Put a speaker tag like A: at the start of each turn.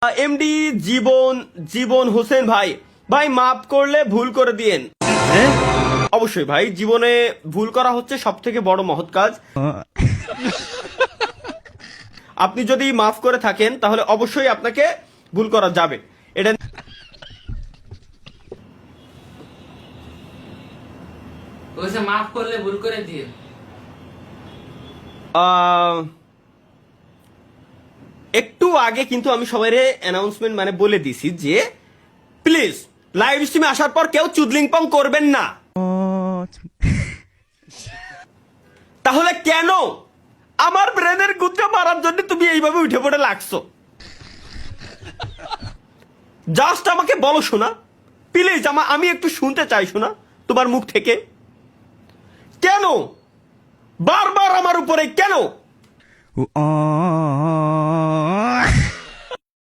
A: MD জীবন জীবন হোসেন ভাই, ভাই মাফ করলে ভুল করে দিয়েন। অবশ্যই ভাই, জীবনে ভুল করা হচ্ছে সব থেকে বড় মহৎ কাজ। আপনি যদি মাফ করে থাকেন তাহলে অবশ্যই আপনাকে ভুল করা যাবে। এটা
B: ওইসে মাফ করলে ভুল করে দিয়ে
A: একটু আগে কিন্তু আমি সবাইরে অ্যানাউন্সমেন্ট মানে বলে দিছি যে প্লিজ লাইভ স্ট্রিমে আসার পর কেউ চুদলিংপং করবেন না। তাহলে কেন আমার ব্রেনের গুচ্ছা মারার জন্য তুমি এইভাবে উঠে পড়ে লাগছো? জাস্ট আমাকে বলো শোনা, প্লিজ। আমি একটু শুনতে চাই শোনা তোমার মুখ থেকে। কেন বারবার আমার উপরে কেন?